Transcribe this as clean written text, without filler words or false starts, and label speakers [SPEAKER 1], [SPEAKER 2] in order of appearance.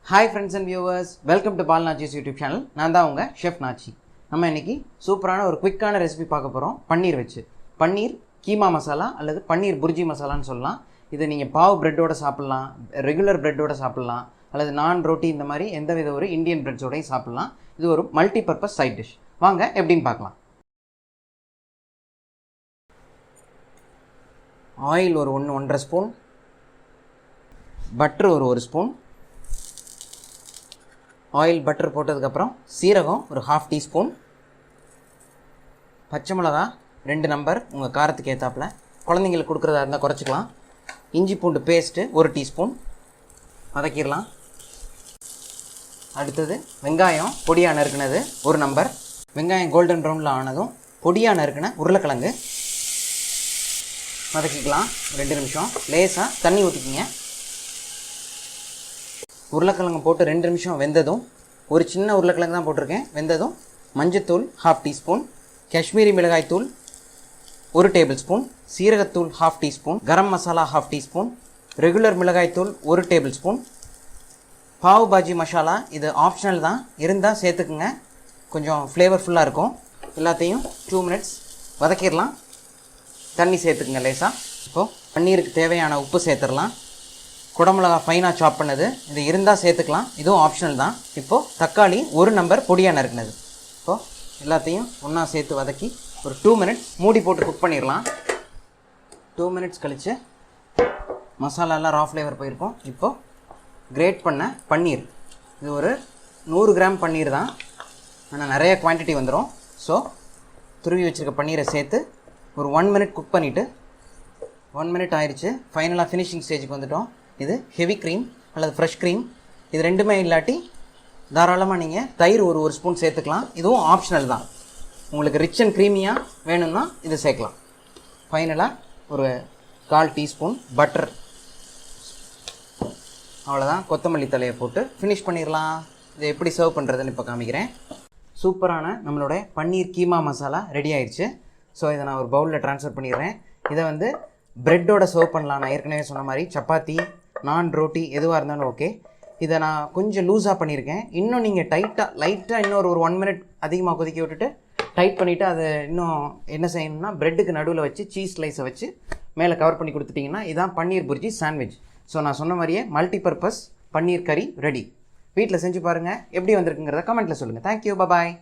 [SPEAKER 1] Hi friends and viewers, welcome to Nachi's YouTube channel. நான் தான் உங்கள் ஷெஃப் நாச்சி. நம்ம இன்னைக்கு சூப்பரான ஒரு குவிக்கான ரெசிபி பார்க்க போகிறோம். பன்னீர் வச்சு பன்னீர் கீமா மசாலா அல்லது பன்னீர் புர்ஜி மசாலான்னு சொல்லலாம். இதை நீங்கள் பாவ் பிரெட்டோட சாப்பிட்லாம், ரெகுலர் பிரெட்டோட சாப்பிட்லாம், அல்லது நான் ரோட்டி இந்த மாதிரி எந்த வித ஒரு இந்தியன் பிரெட்ஸோடையும் சாப்பிட்லாம். இது ஒரு மல்டி பர்பஸ் சைட் டிஷ். வாங்க எப்படின்னு பார்க்கலாம். ஆயில் ஒரு 1-1.5 ஸ்பூன், பட்டர் ஒரு ஸ்பூன். ஆயில் பட்டர் போட்டதுக்கப்புறம் சீரகம் ஒரு 1/2 டீஸ்பூன், பச்சை மிளகா 2 நம்பர் உங்கள் காரத்துக்கு ஏற்றாப்புல, குழந்தைங்களுக்கு கொடுக்குறதா இருந்தால் குறைச்சிக்கலாம். இஞ்சி பூண்டு பேஸ்ட்டு 1 டீஸ்பூன் வதக்கிடலாம். அடுத்தது வெங்காயம் பொடியாக நறுக்குனது 1 நம்பர். வெங்காயம் கோல்டன் ப்ரௌனில் ஆனதும் பொடியாக நறுக்குன உருளைக்கிழங்கு வதக்கிக்கலாம். 2 நிமிஷம் லேசாக தண்ணி ஊற்றிக்கிங்க. உருளைக்கிழங்கு போட்டு 2 நிமிஷம் வெந்ததும், ஒரு சின்ன உருளைக்கிழங்கு தான் போட்டிருக்கேன், வெந்ததும் மஞ்சத்தூள் 1/2 டீஸ்பூன், காஷ்மீரி மிளகாய் தூள் 1 டேபிள் ஸ்பூன், சீரகத்தூள் 1/2 teaspoon, garam masala 1/2 teaspoon, regular மிளகாய் தூள் 1 டேபிள் ஸ்பூன், பாவ் பாஜி மசாலா இது ஆப்ஷனல் தான், இருந்தால் சேர்த்துக்குங்க, கொஞ்சம் ஃப்ளேவர்ஃபுல்லாக இருக்கும். எல்லாத்தையும் 2 மினிட்ஸ் வதக்கிடலாம். தண்ணி சேர்த்துக்குங்க லேசாக. இப்போது பன்னீருக்கு தேவையான உப்பு சேர்த்துடலாம். குடமிளகா ஃபைனாக சாப் பண்ணது இது இருந்தால் சேர்த்துக்கலாம், இதுவும் ஆப்ஷனல் தான். இப்போது தக்காளி 1 நம்பர் பொடியாக நறுக்குனது. இப்போது எல்லாத்தையும் ஒன்றா சேர்த்து வதக்கி ஒரு 2 மினிட்ஸ் மூடி போட்டு குக் பண்ணிடலாம். 2 மினிட்ஸ் கழித்து மசாலாலாம் ரா ஃப்ளேவர் போயிருக்கும். இப்போது கிரேட் பண்ண பன்னீர், இது ஒரு 100 கிராம் பன்னீர் தான், ஆனால் நிறைய குவான்டிட்டி வந்துடும். ஸோ துருவி வச்சுருக்க பன்னீரை சேர்த்து ஒரு 1 மினிட் குக் பண்ணிவிட்டு, 1 மினிட் ஆயிடுச்சு, ஃபைனலாக ஃபினிஷிங் ஸ்டேஜுக்கு வந்துவிட்டோம். இது ஹெவி க்ரீம் அல்லது ஃப்ரெஷ் க்ரீம், இது ரெண்டுமே இல்லாட்டி தாராளமாக நீங்கள் தயிர் ஒரு ஸ்பூன் சேர்த்துக்கலாம், இதுவும் ஆப்ஷனல் தான். உங்களுக்கு ரிச் அண்ட் க்ரீமியாக வேணும்னா இது சேர்க்கலாம். ஃபைனலாக ஒரு 1/4 டீஸ்பூன் பட்டர், அவ்வளோதான். கொத்தமல்லி தலையை போட்டு ஃபினிஷ் பண்ணிடலாம். இதை எப்படி சர்வ் பண்ணுறதுன்னு இப்போ காமிக்கிறேன். சூப்பரான நம்மளோட பன்னீர் கீமா மசாலா ரெடி ஆயிடுச்சு. ஸோ இதை நான் ஒரு பவுலில் ட்ரான்ஸ்ஃபர் பண்ணிடுறேன். இதை வந்து ப்ரெட்டோட சர்வ் பண்ணலாம். நான் ஏற்கனவே சொன்ன மாதிரி சப்பாத்தி, நான் ரோட்டி எதுவாக இருந்தாலும் ஓகே. இதை நான் கொஞ்சம் லூஸாக பண்ணியிருக்கேன். இன்னும் நீங்கள் லைட்டாக இன்னும் ஒரு 1 மினிட் அதிகமாக கொதிக்க விட்டுட்டு டைட் பண்ணிவிட்டு அதை இன்னும் என்ன செய்யணும்னா ப்ரெட்டுக்கு நடுவில் வச்சு சீஸ் ஸ்லைஸை வச்சு மேலே கவர் பண்ணி கொடுத்துட்டிங்கன்னா இதான் பன்னீர் புர்ஜி சாண்ட்விச். ஸோ நான் சொன்ன மாதிரியே மல்டி பர்பஸ் பன்னீர் கறி ரெடி. வீட்டில் செஞ்சு பாருங்கள், எப்படி வந்திருக்குங்கிறத கமெண்ட்டில் சொல்லுங்கள். தேங்க்யூ, பாய்.